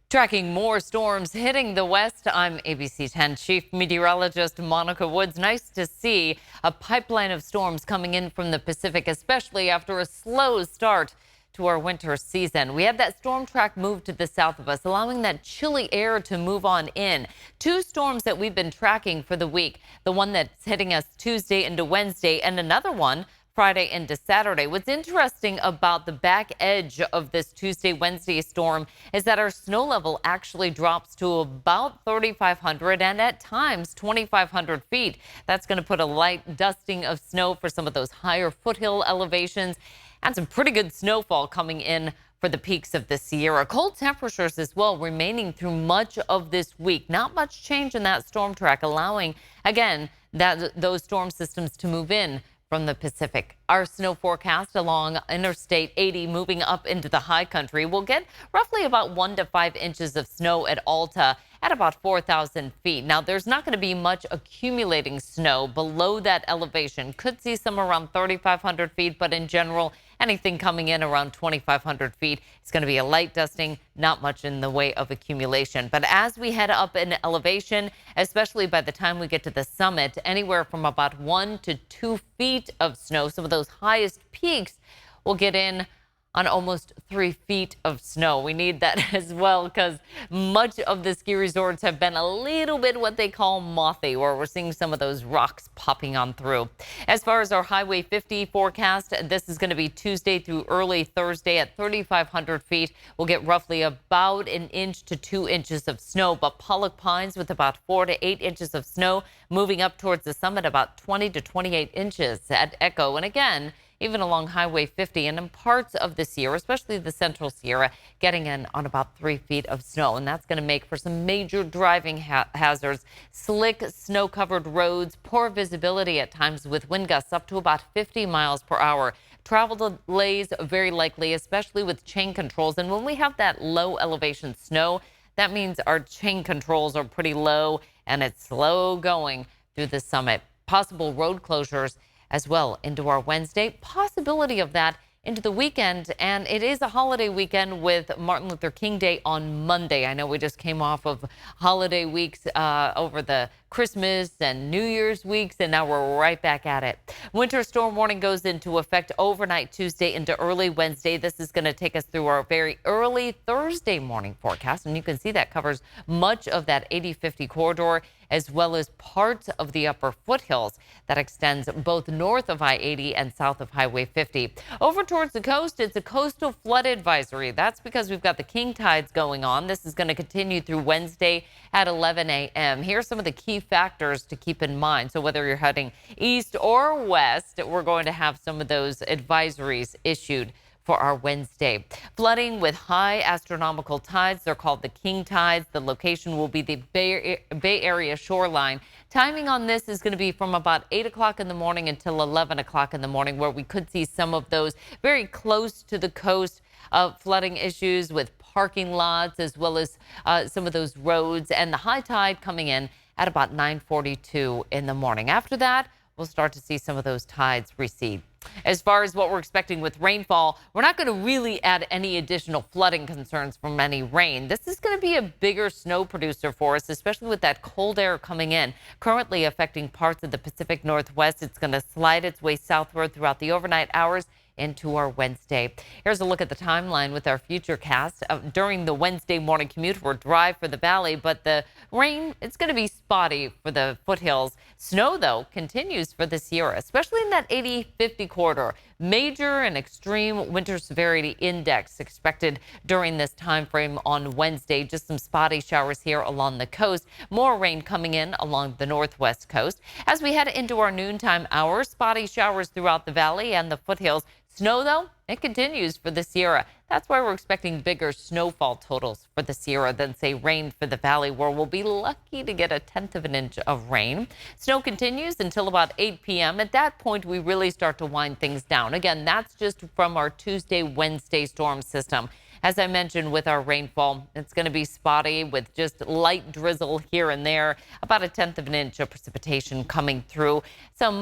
Tracking more storms hitting the west, I'm ABC 10 Chief Meteorologist Monica Woods. Nice to see a pipeline of storms coming in from the Pacific, especially after a slow start to our winter season. We had that storm track move to the south of us, allowing that chilly air to move on in. Two storms that we've been tracking for the week, the one that's hitting us Tuesday into Wednesday, and another one Friday into Saturday. What's interesting about the back edge of this Tuesday, Wednesday storm is that our snow level actually drops to about 3,500 and at times 2,500 feet. That's going to put a light dusting of snow for some of those higher foothill elevations and some pretty good snowfall coming in for the peaks of the Sierra. Cold temperatures as well remaining through much of this week. Not much change in that storm track, allowing, again, those storm systems to move in from the Pacific. Our snow forecast along Interstate 80 moving up into the high country will get roughly about 1 to 5 inches of snow at Alta at about 4,000 feet. Now, there's not going to be much accumulating snow below that elevation. Could see some around 3,500 feet, but in general, anything coming in around 2,500 feet is going to be a light dusting, not much in the way of accumulation. But as we head up in elevation, especially by the time we get to the summit, anywhere from about 1 to 2 feet of snow, some of those highest peaks will get in on almost 3 feet of snow. We need that as well because much of the ski resorts have been a little bit what they call mothy, where we're seeing some of those rocks popping on through. As far as our Highway 50 forecast, this is going to be Tuesday through early Thursday at 3,500 feet. We'll get roughly about 1 inch to 2 inches of snow, but Pollock Pines with about 4 to 8 inches of snow, moving up towards the summit about 20 to 28 inches at Echo. And again, even along Highway 50 and in parts of the Sierra, especially the Central Sierra, getting in on about 3 feet of snow. And that's going to make for some major driving hazards, slick snow-covered roads, poor visibility at times with wind gusts up to about 50 miles per hour. Travel delays very likely, especially with chain controls. And when we have that low elevation snow, that means our chain controls are pretty low and it's slow going through the summit. Possible road closures as well into our Wednesday. Possibility of that into the weekend, and it is a holiday weekend with Martin Luther King Day on Monday. I know we just came off of holiday weeks over the Christmas and New Year's weeks, and now we're right back at it. Winter storm warning goes into effect overnight Tuesday into early Wednesday. This is going to take us through our very early Thursday morning forecast, and you can see that covers much of that 80-50 corridor as well as parts of the upper foothills that extends both north of I-80 and south of Highway 50. Over towards the coast, it's a coastal flood advisory. That's because we've got the king tides going on. This is going to continue through Wednesday at 11 a.m. Here's some of the key factors to keep in mind. So whether you're heading east or west, we're going to have some of those advisories issued for our Wednesday. Flooding with high astronomical tides. They're called the king tides. The location will be the Bay Area shoreline. Timing on this is going to be from about 8 o'clock in the morning until 11 o'clock in the morning, where we could see some of those very close to the coast flooding issues with parking lots as well as some of those roads, and the high tide coming in at about 9:42 in the morning. After that, we'll start to see some of those tides recede. As far as what we're expecting with rainfall, we're not going to really add any additional flooding concerns from any rain. This is going to be a bigger snow producer for us, especially with that cold air coming in, currently affecting parts of the Pacific Northwest. It's going to slide its way southward throughout the overnight hours into our Wednesday. Here's a look at the timeline with our future cast. During the Wednesday morning commute, we're dry for the valley, but the rain, it's going to be spotty for the foothills. Snow, though, continues for the Sierra, especially in that 80-50 corridor. Major and extreme winter severity index expected during this time frame on Wednesday. Just some spotty showers here along the coast. More rain coming in along the northwest coast. As we head into our noontime hours, spotty showers throughout the valley and the foothills. Snow, though, it continues for the Sierra. That's why we're expecting bigger snowfall totals for the Sierra than, say, rain for the valley, where we'll be lucky to get 1/10 of an inch of rain. Snow continues until about 8 p.m. At that point, we really start to wind things down. Again, that's just from our Tuesday, Wednesday storm system. As I mentioned, with our rainfall, it's going to be spotty with just light drizzle here and there, about 1/10 of an inch of precipitation coming through. Some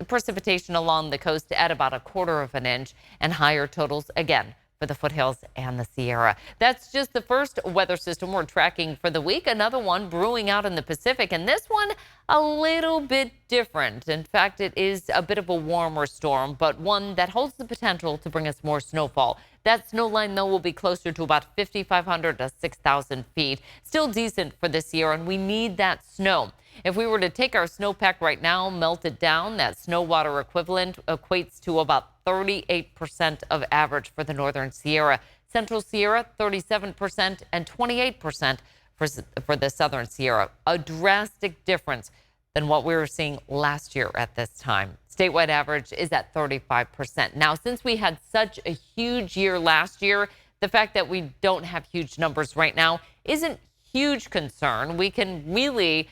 precipitation along the coast at about 1/4 of an inch, and higher totals again for the foothills and the Sierra. That's just the first weather system we're tracking for the week. Another one brewing out in the Pacific, and this one a little bit different. In fact, it is a bit of a warmer storm, but one that holds the potential to bring us more snowfall. That snow line, though, will be closer to about 5,500 to 6,000 feet. Still decent for this year, and we need that snow. If we were to take our snowpack right now, melt it down, that snow water equivalent equates to about 38% of average for the northern Sierra. Central Sierra, 37% and 28% for the southern Sierra. A drastic difference than what we were seeing last year at this time. Statewide average is at 35%. Now, since we had such a huge year last year, the fact that we don't have huge numbers right now isn't huge concern. We can really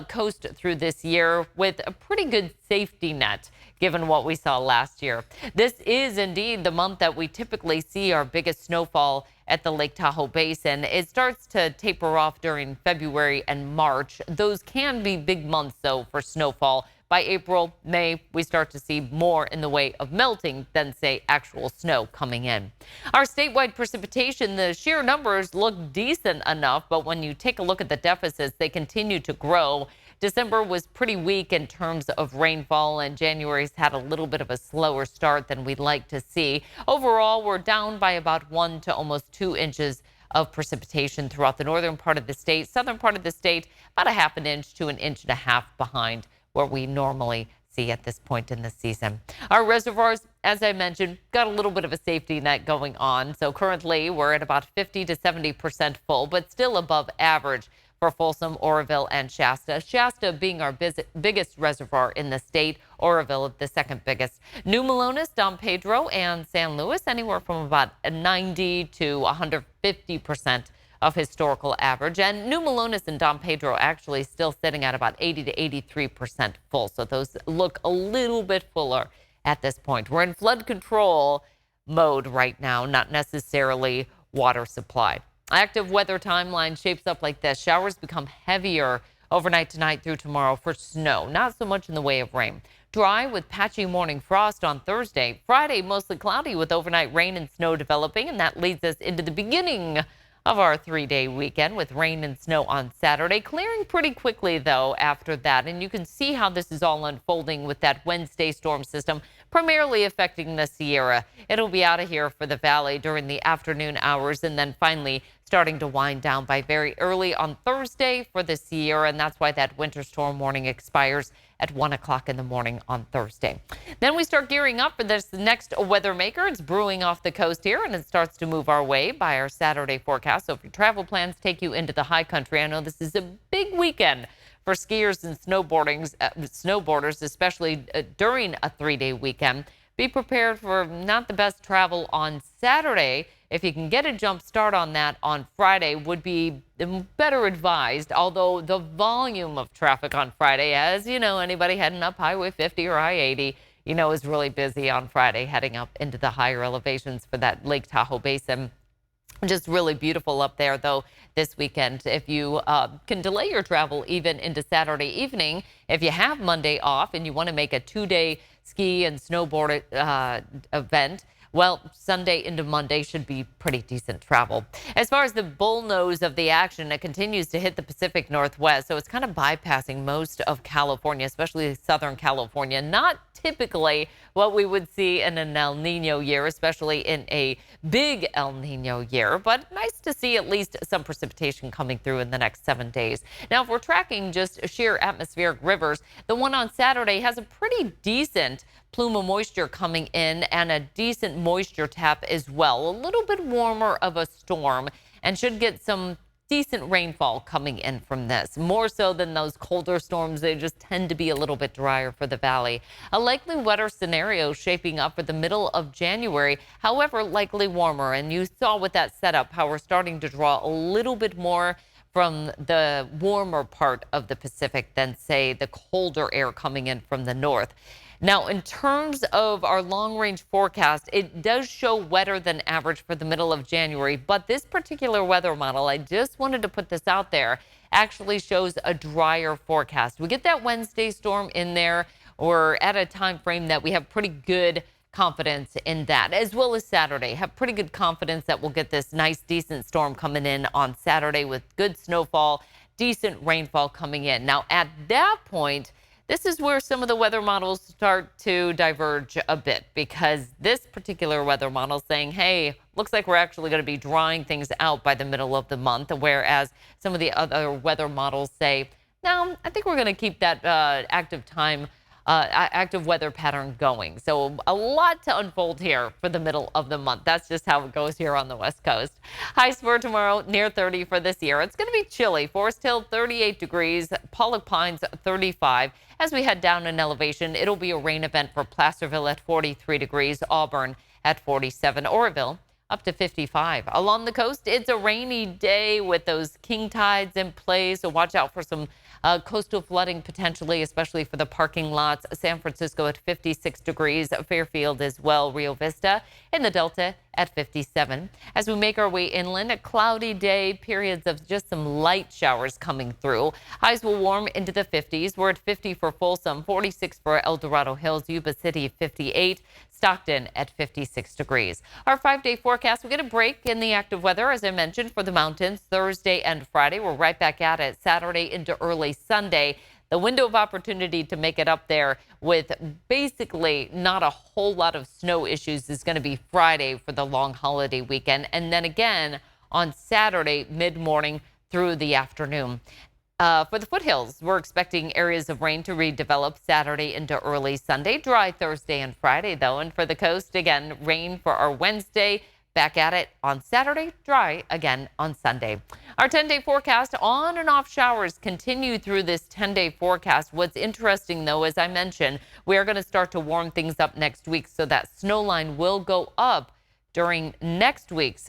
coast through this year with a pretty good safety net, given what we saw last year. This is indeed the month that we typically see our biggest snowfall at the Lake Tahoe Basin. It starts to taper off during February and March. Those can be big months, though, for snowfall. By April, May, we start to see more in the way of melting than, say, actual snow coming in. Our statewide precipitation, the sheer numbers look decent enough, but when you take a look at the deficits, they continue to grow. December was pretty weak in terms of rainfall, and January's had a little bit of a slower start than we'd like to see. Overall, we're down by about 1 to almost 2 inches of precipitation throughout the northern part of the state. Southern part of the state, about a half an inch to an inch and a half behind where we normally see at this point in the season. Our reservoirs, as I mentioned, got a little bit of a safety net going on. So currently we're at about 50 to 70% full, but still above average for Folsom, Oroville, and Shasta. Shasta being our biggest reservoir in the state, Oroville the second biggest. New Melones, Don Pedro, and San Luis anywhere from about 90 to 150% of historical average, and New Melones and Don Pedro actually still sitting at about 80 to 83% full. So those look a little bit fuller at this point. We're in flood control mode right now, not necessarily water supply. Active weather timeline shapes up like this. Showers become heavier overnight tonight through tomorrow for snow, not so much in the way of rain. Dry with patchy morning frost on Thursday. Friday, mostly cloudy with overnight rain and snow developing, and that leads us into the beginning of our 3-day weekend with rain and snow on Saturday, clearing pretty quickly, though, after that. And you can see how this is all unfolding with that Wednesday storm system primarily affecting the Sierra. It'll be out of here for the valley during the afternoon hours and then finally starting to wind down by very early on Thursday for the Sierra. And that's why that winter storm warning expires at 1 o'clock in the morning on Thursday. Then we start gearing up for this next weather maker. It's brewing off the coast here, and it starts to move our way by our Saturday forecast. So if your travel plans take you into the high country, I know this is a big weekend for skiers and snowboarders, especially during a 3-day weekend. Be prepared for not the best travel on Saturday. If you can get a jump start on that on Friday, would be better advised, although the volume of traffic on Friday, as you know, anybody heading up Highway 50 or I-80, you know, is really busy on Friday heading up into the higher elevations for that Lake Tahoe Basin. Just really beautiful up there, though, this weekend. If you can delay your travel even into Saturday evening, if you have Monday off and you want to make a 2-day ski and snowboard event, well, Sunday into Monday should be pretty decent travel. As far as the bullnose of the action, it continues to hit the Pacific Northwest, so it's kind of bypassing most of California, especially Southern California. Not typically what we would see in an El Nino year, especially in a big El Nino year, but nice to see at least some precipitation coming through in the next 7 days. Now, if we're tracking just sheer atmospheric rivers, the one on Saturday has a pretty decent plume of moisture coming in and a decent moisture tap as well. A little bit warmer of a storm and should get some decent rainfall coming in from this. More so than those colder storms, they just tend to be a little bit drier for the valley. A likely wetter scenario shaping up for the middle of January, however, likely warmer. And you saw with that setup how we're starting to draw a little bit more from the warmer part of the Pacific than, say, the colder air coming in from the north. Now, in terms of our long-range forecast, it does show wetter than average for the middle of January, but this particular weather model, I just wanted to put this out there, actually shows a drier forecast. We get that Wednesday storm in there, or at a time frame that we have pretty good confidence in that, as well as Saturday. Have pretty good confidence that we'll get this nice, decent storm coming in on Saturday with good snowfall, decent rainfall coming in. Now, at that point, this is where some of the weather models start to diverge a bit, because this particular weather model is saying, hey, looks like we're actually going to be drying things out by the middle of the month, whereas some of the other weather models say, no, I think we're going to keep that active weather pattern going. So a lot to unfold here for the middle of the month. That's just how it goes here on the West Coast. Highs for tomorrow near 30 for this year. It's going to be chilly. Forest Hill 38 degrees, Pollock Pines 35. As we head down in elevation, it'll be a rain event for Placerville at 43 degrees, Auburn at 47, Oroville up to 55. Along the coast, it's a rainy day with those king tides in play, so watch out for some coastal flooding potentially, especially for the parking lots. San Francisco at 56 degrees, Fairfield as well, Rio Vista in the Delta at 57. As we make our way inland, a cloudy day, periods of just some light showers coming through. Highs will warm into the 50s. We're at 50 for Folsom, 46 for El Dorado Hills, Yuba City 58, Stockton at 56 degrees. Our 5-day forecast, we get a break in the active weather, as I mentioned, for the mountains Thursday and Friday. We're right back at it Saturday into early Sunday. The window of opportunity to make it up there with basically not a whole lot of snow issues is going to be Friday for the long holiday weekend. And then again on Saturday, mid-morning through the afternoon. For the foothills, we're expecting areas of rain to redevelop Saturday into early Sunday. Dry Thursday and Friday, though. And for the coast, again, rain for our Wednesday. Back at it on Saturday, dry again on Sunday. Our 10-day forecast, on and off showers continue through this 10-day forecast. What's interesting, though, as I mentioned, we are going to start to warm things up next week, so that snow line will go up during next week's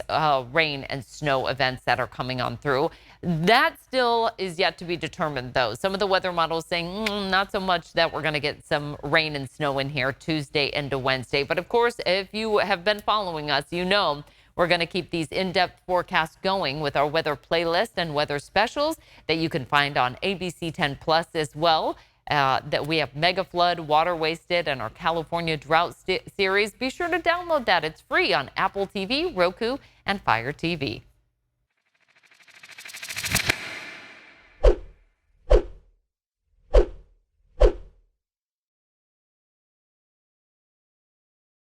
rain and snow events that are coming on through. That still is yet to be determined, though. Some of the weather models saying not so much that we're going to get some rain and snow in here Tuesday into Wednesday. But of course, if you have been following us, you know we're going to keep these in-depth forecasts going with our weather playlist and weather specials that you can find on ABC 10 Plus as well. That we have Mega Flood, Water Wasted, and our California Drought series. Be sure to download that. It's free on Apple TV, Roku, and Fire TV.